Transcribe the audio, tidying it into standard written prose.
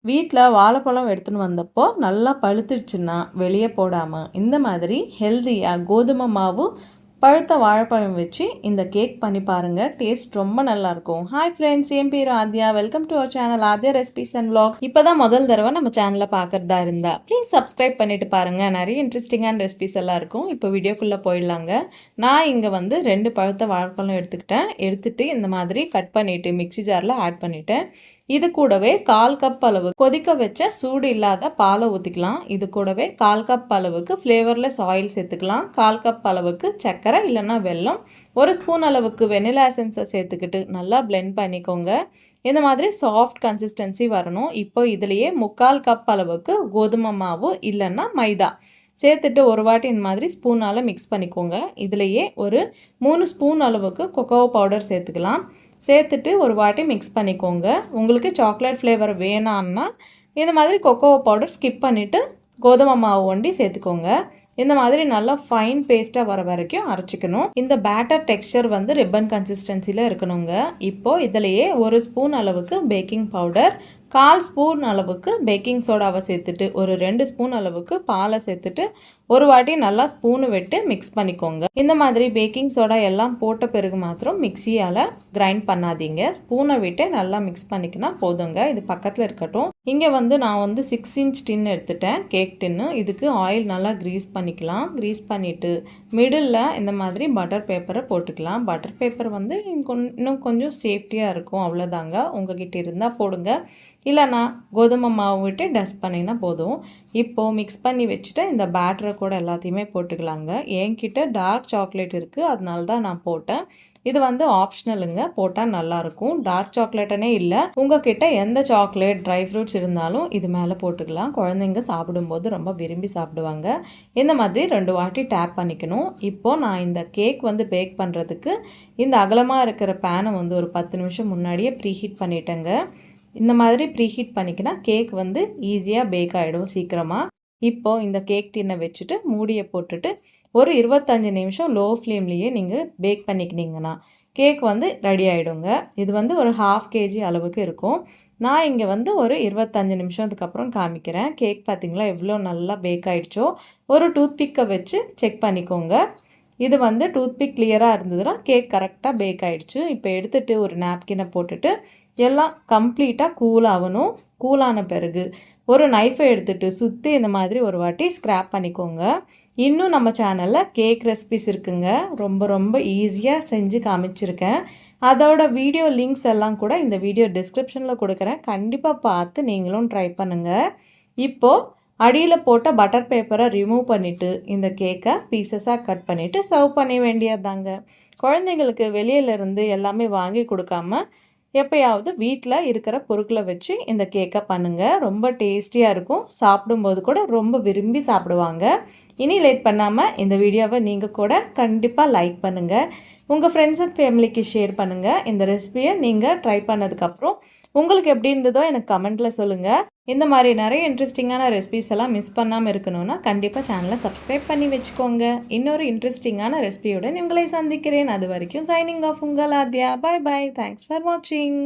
வீட்டில் வாழைப்பழம் எடுத்துன்னு வந்தப்போ நல்லா பழுத்துடுச்சுன்னா வெளியே போடாமல் இந்த மாதிரி ஹெல்த்தியாக கோதுமை மாவு பழுத்த வாழைப்பழம் வச்சு இந்த கேக் பண்ணி பாருங்கள். டேஸ்ட் ரொம்ப நல்லாயிருக்கும். ஹாய் ஃப்ரெண்ட்ஸ், என் பேர் Aadhya. Welcome to our channel Aadhya recipes and vlogs. இப்போ தான் முதல் தடவை நம்ம சேனலை பார்க்குறதா இருந்தால் ப்ளீஸ் சப்ஸ்கிரைப் பண்ணிட்டு பாருங்கள். நிறைய இன்ட்ரெஸ்டிங்கான ரெசிபிஸ் எல்லாம் இருக்கும். இப்போ வீடியோக்குள்ளே போயிடலாங்க. நான் இங்கே வந்து 2 பழுத்த வாழைப்பழம் எடுத்துகிட்டு இந்த மாதிரி கட் பண்ணிவிட்டு மிக்சி ஜாரில் ஆட் பண்ணிவிட்டேன். இது கூடவே 1/4 கப் அளவு கொதிக்க வச்ச சூடு இல்லாத பாலை ஊற்றிக்கலாம். இது கூடவே 1/4 கப் அளவுக்கு ஃப்ளேவர்லெஸ் ஆயில் சேர்த்துக்கலாம். 1/4 கப் அளவுக்கு சர்க்கரை இல்லைன்னா வெல்லம், 1 ஸ்பூன் அளவுக்கு வெனிலா எசன்ஸை சேர்த்துக்கிட்டு நல்லா பிளெண்ட் பண்ணிக்கோங்க. இந்த மாதிரி சாஃப்ட் கன்சிஸ்டன்சி வரணும். இப்போ இதுலேயே 3/4 கப் அளவுக்கு கோதுமை மாவு இல்லைன்னா மைதா சேர்த்துட்டு ஒரு வாட்டி இந்த மாதிரி ஸ்பூனால் மிக்ஸ் பண்ணிக்கோங்க. இதுலேயே ஒரு 3 ஸ்பூன் அளவுக்கு கொக்கோ பவுடர் சேர்த்துக்கலாம். சேர்த்துட்டு ஒரு வாட்டி மிக்ஸ் பண்ணிக்கோங்க. உங்களுக்கு சாக்லேட் ஃப்ளேவர் வேணான்னா இந்த மாதிரி கொக்கோ பவுடர் ஸ்கிப் பண்ணிவிட்டு கோதுமை மாவு ஒண்டி சேர்த்துக்கோங்க. இந்த மாதிரி நல்லா ஃபைன் பேஸ்ட்டாக வர வரைக்கும் அரைச்சிக்கணும். இந்த பேட்டர் டெக்ஸ்சர் வந்து ரிப்பன் கன்சிஸ்டன்சியில் இருக்கணுங்க. இப்போது இதிலையே 1 ஸ்பூன் அளவுக்கு பேக்கிங் பவுடர், 1/4 ஸ்பூன் அளவுக்கு பேக்கிங் சோடாவை சேர்த்துட்டு ஒரு 2 ஸ்பூன் அளவுக்கு பாலை சேர்த்துட்டு ஒரு வாட்டி நல்லா ஸ்பூனு விட்டு மிக்ஸ் பண்ணிக்கோங்க. இந்த மாதிரி பேக்கிங் சோடா எல்லாம் போட்ட பிறகு மாத்திரம் மிக்சியால் கிரைண்ட் பண்ணாதீங்க. ஸ்பூனை விட்டு நல்லா மிக்ஸ் பண்ணிக்கினா போதுங்க. இது பக்கத்தில் இருக்கட்டும். இங்கே வந்து நான் வந்து 6 இன்ச் டின் எடுத்துட்டேன், கேக் டின்னு. இதுக்கு ஆயில் நல்லா க்ரீஸ் பண்ணிக்கலாம். க்ரீஸ் பண்ணிவிட்டு மிடில் இந்த மாதிரி பட்டர் பேப்பரை போட்டுக்கலாம். பட்டர் பேப்பர் வந்து இன்னும் கொஞ்சம் சேஃப்டியாக இருக்கும், அவ்வளோதாங்க. உங்ககிட்ட இருந்தால் போடுங்க, இல்லைனா கோதுமை மாவு விட்டு டஸ்ட் பண்ணினா போதும். இப்போது மிக்ஸ் பண்ணி வச்சுட்டு இந்த பேட்டரை கூட எல்லாத்தையுமே போட்டுக்கலாங்க. என்கிட்ட டார்க் சாக்லேட் இருக்குது, அதனால தான் நான் போட்டேன். இது வந்து ஆப்ஷனலுங்க, போட்டால் நல்லாயிருக்கும். டார்க் சாக்லேட்டனே இல்லை, உங்ககிட்ட எந்த சாக்லேட் ட்ரை ஃப்ரூட்ஸ் இருந்தாலும் இது மேலே போட்டுக்கலாம். குழந்தைங்க சாப்பிடும்போது ரொம்ப விரும்பி சாப்பிடுவாங்க. இந்த மாதிரி 2 வாட்டி டேப் பண்ணிக்கணும். இப்போது நான் இந்த கேக் வந்து பேக் பண்ணுறதுக்கு இந்த அகலமாக இருக்கிற பேனை வந்து ஒரு 10 நிமிஷம் முன்னாடியே ப்ரீஹீட் பண்ணிட்டேங்க. இந்த மாதிரி ப்ரீஹீட் பண்ணிக்கினா கேக் வந்து ஈஸியாக பேக் ஆகிடும் சீக்கிரமாக. இப்போது இந்த கேக் டின்னை வச்சுட்டு மூடியை போட்டுட்டு ஒரு 25 நிமிஷம் லோ ஃப்ளேம்லேயே நீங்கள் பேக் பண்ணிக்கினீங்கன்னா கேக் வந்து ரெடி ஆகிடுங்க. இது வந்து ஒரு 1/2 kg அளவுக்கு இருக்கும். நான் இங்கே வந்து ஒரு 25 நிமிஷத்துக்கு அப்புறம் காமிக்கிறேன். கேக் பார்த்திங்களா எவ்வளோ நல்லா பேக் ஆகிடுச்சோ. ஒரு டூத்பிக்கை வச்சு செக் பண்ணிக்கோங்க. இது வந்து டூத்பிக் கிளியராக இருந்ததுன்னா கேக் கரெக்டாக பேக் ஆகிடுச்சு. இப்போ எடுத்துகிட்டு ஒரு நாப்கினை போட்டுட்டு எல்லாம் கம்ப்ளீட்டாக கூல் ஆகணும். கூலான பிறகு ஒரு நைஃபை எடுத்துகிட்டு சுற்றி இந்த மாதிரி ஒரு வாட்டி ஸ்க்ராப் பண்ணிக்கோங்க. இன்னும் நம்ம சேனலில் கேக் ரெசிபிஸ் இருக்குங்க, ரொம்ப ரொம்ப ஈஸியாக செஞ்சு காமிச்சிருக்கேன். அதோட வீடியோ லிங்க்ஸ் எல்லாம் கூட இந்த வீடியோ டிஸ்கிரிப்ஷனில் கொடுக்குறேன். கண்டிப்பாக பார்த்து நீங்களும் ட்ரை பண்ணுங்கள். இப்போது அடியில் போட்ட பட்டர் பேப்பரை ரிமூவ் பண்ணிவிட்டு இந்த கேக்கை பீசஸாக கட் பண்ணிவிட்டு சர்வ் பண்ண வேண்டியதாங்க. குழந்தைங்களுக்கு வெளியிலேருந்து எல்லாமே வாங்கி கொடுக்காம எப்போயாவது வீட்டில் இருக்கிற பொருட்களை வச்சு இந்த கேக்கை பண்ணுங்கள். ரொம்ப டேஸ்டியாக இருக்கும். சாப்பிடும்போது கூட ரொம்ப விரும்பி சாப்பிடுவாங்க. இனி லேட் பண்ணாமல் இந்த வீடியோவை நீங்கள் கூட கண்டிப்பாக லைக் பண்ணுங்கள். உங்கள் ஃப்ரெண்ட்ஸ் அண்ட் ஃபேமிலிக்கு ஷேர் பண்ணுங்கள். இந்த ரெசிபியை நீங்கள் ட்ரை பண்ணதுக்கப்புறம் உங்களுக்கு எப்படி இருந்ததோ எனக்கு கமெண்ட்டில் சொல்லுங்கள். இந்த மாதிரி நிறைய இன்ட்ரெஸ்டிங்கான ரெசிபிஸ் எல்லாம் மிஸ் பண்ணாமல் இருக்கணும்னா கண்டிப்பாக சேனலை சப்ஸ்கிரைப் பண்ணி வச்சுக்கோங்க. இன்னொரு இன்ட்ரெஸ்டிங்கான ரெசிபியுடன் உங்களை சந்திக்கிறேன். அது வரைக்கும் சைனிங் ஆஃப் உங்கள் Aadhya. Bye bye. Thanks for வாட்சிங்.